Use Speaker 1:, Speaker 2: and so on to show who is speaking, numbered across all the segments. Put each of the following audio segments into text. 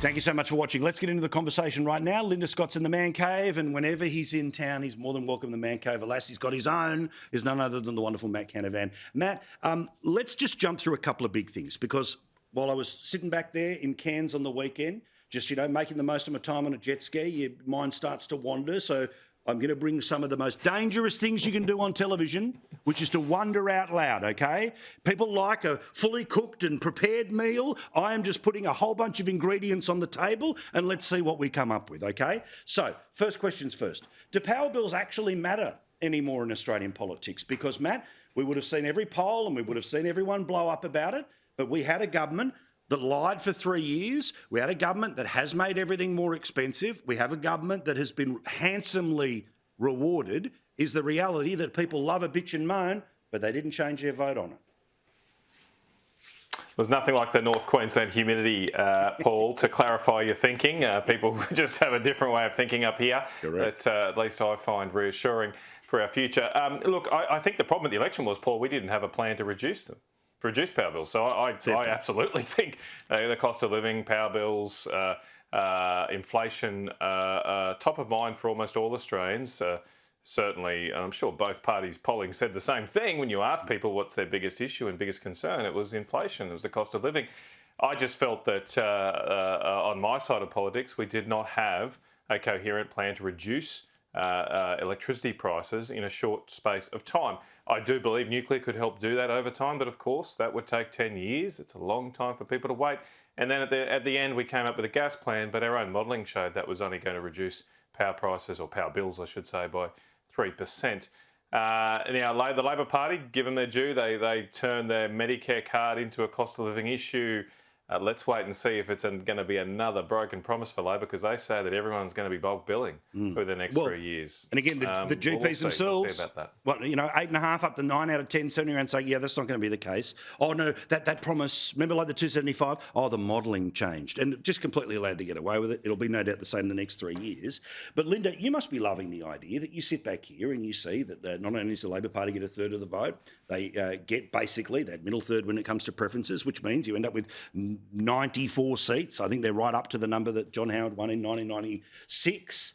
Speaker 1: Thank you so much for watching. Let's get into the conversation right now. Linda Scott's in the Man Cave, and whenever he's in town, he's more than welcome to the Man Cave. Alas, he's got his own. Is none other than the wonderful Matt Canavan. Matt, let's just jump through a couple of big things, because while I was sitting back there in Cairns on the weekend, just, making the most of my time on a jet ski, your mind starts to wander. So I'm going to bring some of the most dangerous things you can do on television, which is to wonder out loud, okay? People like a fully cooked and prepared meal. I am just putting a whole bunch of ingredients on the table, and let's see what we come up with, okay? So, first questions first. Do power bills actually matter anymore in Australian politics? Because, Matt, we would have seen every poll and we would have seen everyone blow up about it, but we had a government that lied for 3 years. We had a government that has made everything more expensive. We have a government that has been handsomely rewarded. Is the reality that people love a bitch and moan, but they didn't change their vote on it?
Speaker 2: There's nothing like the North Queensland humidity, Paul, to clarify your thinking. People just have a different way of thinking up here.
Speaker 1: Correct.
Speaker 2: That at least I find reassuring for our future. Look, I think the problem with the election was, Paul, we didn't have a plan to reduce power bills. So I absolutely think the cost of living, power bills, inflation, top of mind for almost all Australians. Certainly, I'm sure both parties polling said the same thing. When you ask people what's their biggest issue and biggest concern, it was inflation, it was the cost of living. I just felt that on my side of politics, we did not have a coherent plan to reduce electricity prices in a short space of time. I do believe nuclear could help do that over time, but of course that would take 10 years. It's a long time for people to wait. And then at the end we came up with a gas plan, but our own modelling showed that was only going to reduce power prices, or power bills I should say, by 3%. Now the Labor Party, give them their due, they turned their Medicare card into a cost of living issue. Let's wait and see if it's going to be another broken promise for Labor, because they say that everyone's going to be bulk billing for the next 3 years.
Speaker 1: And again, the GPs themselves, 8.5 up to 9 out of 10, certainly around saying, yeah, that's not going to be the case. Oh, no, that promise, remember like the 275? Oh, the modelling changed, and just completely allowed to get away with it. It'll be no doubt the same in the next 3 years. But Linda, you must be loving the idea that you sit back here and you see that not only does the Labor Party get a third of the vote, they get basically that middle third when it comes to preferences, which means you end up with 94 seats. I think they're right up to the number that John Howard won in 1996.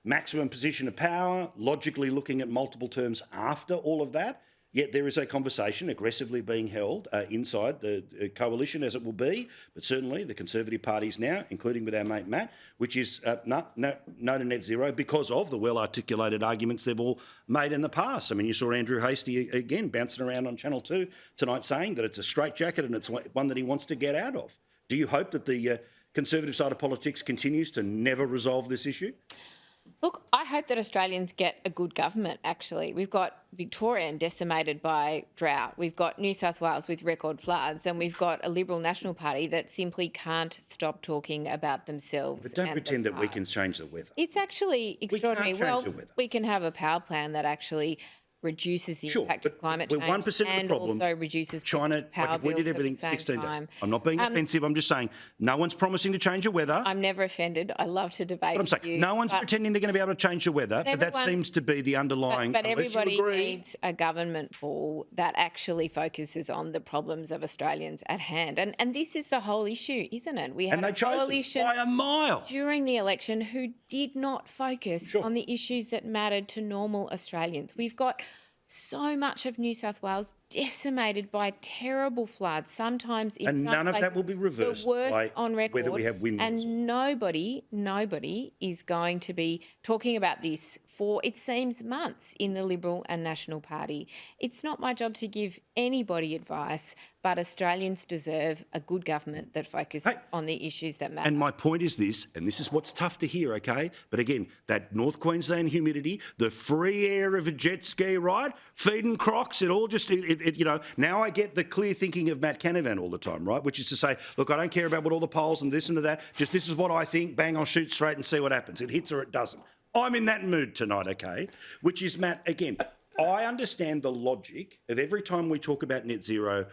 Speaker 1: Maximum position of power, logically looking at multiple terms after all of that. Yet there is a conversation aggressively being held inside the coalition, as it will be, but certainly the Conservative parties now, including with our mate Matt, which is no to net zero because of the well-articulated arguments they've all made in the past. I mean, you saw Andrew Hastie again bouncing around on Channel 2 tonight saying that it's a straitjacket and it's one that he wants to get out of. Do you hope that the Conservative side of politics continues to never resolve this issue?
Speaker 3: Look, I hope that Australians get a good government, actually. We've got Victoria decimated by drought. We've got New South Wales with record floods, and we've got a Liberal National Party that simply can't stop talking about themselves.
Speaker 1: But don't pretend that we can change the weather.
Speaker 3: It's actually extraordinary.
Speaker 1: We can't change the weather.
Speaker 3: We can have a power plan that actually reduces the impact of climate change,
Speaker 1: 1% of the
Speaker 3: and
Speaker 1: problem,
Speaker 3: also reduces
Speaker 1: China,
Speaker 3: power
Speaker 1: if we did
Speaker 3: bills
Speaker 1: everything
Speaker 3: at the same
Speaker 1: 16
Speaker 3: time.
Speaker 1: days. I'm not being offensive. I'm just saying no one's promising to change the weather.
Speaker 3: I'm never offended. I love to debate.
Speaker 1: But I'm saying no one's pretending they're going to be able to change the weather, but that seems to be the underlying.
Speaker 3: But everybody needs a government, Paul, that actually focuses on the problems of Australians at hand. And this is the whole issue, isn't it? We had a coalition
Speaker 1: by a mile
Speaker 3: during the election who did not focus on the issues that mattered to normal Australians. We've got so much of New South Wales decimated by terrible floods, sometimes in some
Speaker 1: none of
Speaker 3: places,
Speaker 1: that will be reversed
Speaker 3: the worst
Speaker 1: by
Speaker 3: on record.
Speaker 1: whether we have windmills.
Speaker 3: And nobody is going to be talking about this for, it seems, months in the Liberal and National Party. It's not my job to give anybody advice, but Australians deserve a good government that focuses on the issues that matter.
Speaker 1: And my point is this, and this is what's tough to hear, okay? But again, that North Queensland humidity, the free air of a jet ski ride, feeding crocs, it all just, now I get the clear thinking of Matt Canavan all the time, right? Which is to say, look, I don't care about what all the polls and this and that, just this is what I think, bang, I'll shoot straight and see what happens. It hits or it doesn't. I'm in that mood tonight, okay? Which is, Matt, again, I understand the logic of every time we talk about net zero,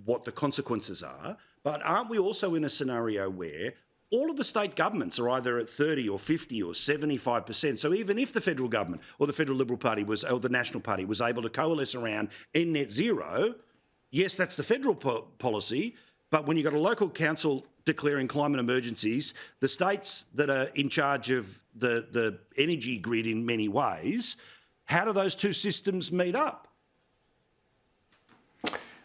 Speaker 1: what the consequences are, but aren't we also in a scenario where all of the state governments are either at 30 or 50 or 75%. So even if the federal government or the federal Liberal Party or the National Party was able to coalesce around in net zero, yes, that's the federal policy, But when you've got a local council declaring climate emergencies, the states that are in charge of the energy grid in many ways, how do those two systems meet up?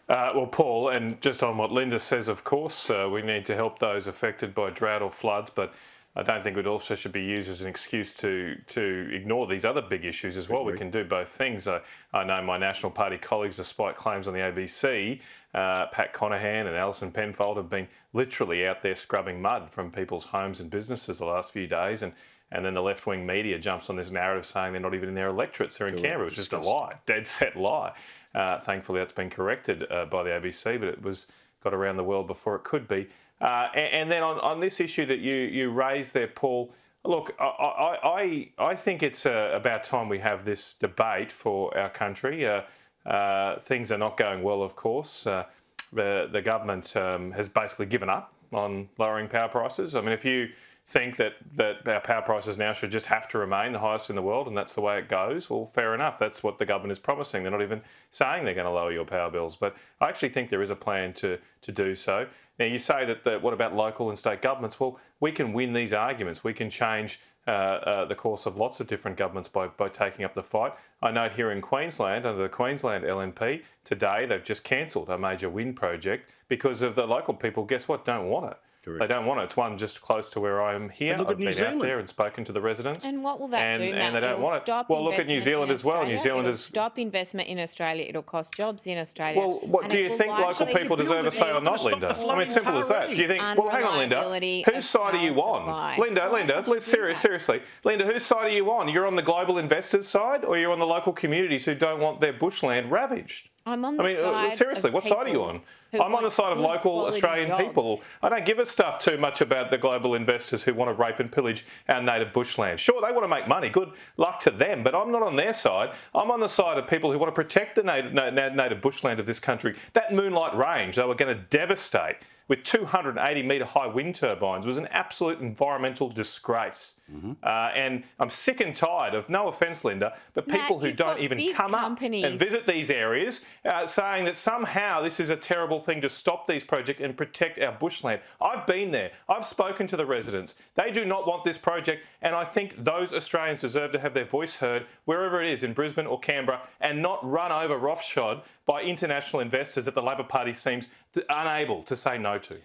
Speaker 2: Well, Paul, and just on what Linda says, of course, we need to help those affected by drought or floods, but I don't think it also should be used as an excuse to ignore these other big issues as well. We can do both things. I know my National Party colleagues, despite claims on the ABC, Pat Canavan and Alison Penfold have been literally out there scrubbing mud from people's homes and businesses the last few days, and then the left-wing media jumps on this narrative saying they're not even in their electorates, they're in Canberra, which is just a lie, dead set lie. Thankfully, that's been corrected by the ABC, but it got around the world before it could be. And then on this issue that you raised there, Paul, look, I think it's about time we have this debate for our country. Things are not going well, of course. The government has basically given up on lowering power prices. I mean, if you think that our power prices now should just have to remain the highest in the world and that's the way it goes, well, fair enough. That's what the government is promising. They're not even saying they're going to lower your power bills. But I actually think there is a plan to do so. Now, you say that what about local and state governments? Well, we can win these arguments. We can change the course of lots of different governments by taking up the fight. I know here in Queensland, under the Queensland LNP, today they've just cancelled a major wind project because of the local people, guess what, don't want it. Correct. They don't want it. It's one just close to where I am here. I've been out there and spoken to the residents.
Speaker 3: And what will that do, Matt?
Speaker 2: And they don't want it. Well, look at New Zealand as well. New Zealanders
Speaker 3: stop investment in Australia. It'll cost jobs in Australia.
Speaker 2: Well, what do you think local people deserve a say or not, Linda? I mean, simple as that. Do you think? Well, hang on, Linda. Whose side are you on? Linda, seriously, Linda, whose side are you on? You're on the global investors' side, or you're on the local communities who don't want their bushland ravaged?
Speaker 3: I'm on the side.
Speaker 2: Seriously, what side are you on? I'm on the side of local Australian people. I don't give a stuff too much about the global investors who want to rape and pillage our native bushland. Sure, they want to make money. Good luck to them. But I'm not on their side. I'm on the side of people who want to protect the native bushland of this country. That Moonlight Range they were going to devastate with 280-metre high wind turbines was an absolute environmental disgrace. And I'm sick and tired of, no offence, Linda, but people who don't even come up and visit these areas saying that somehow this is a terrible thing to stop these projects and protect our bushland. I've been there. I've spoken to the residents. They do not want this project, and I think those Australians deserve to have their voice heard wherever it is, in Brisbane or Canberra, and not run over roughshod by international investors that the Labor Party seems unable to say no to.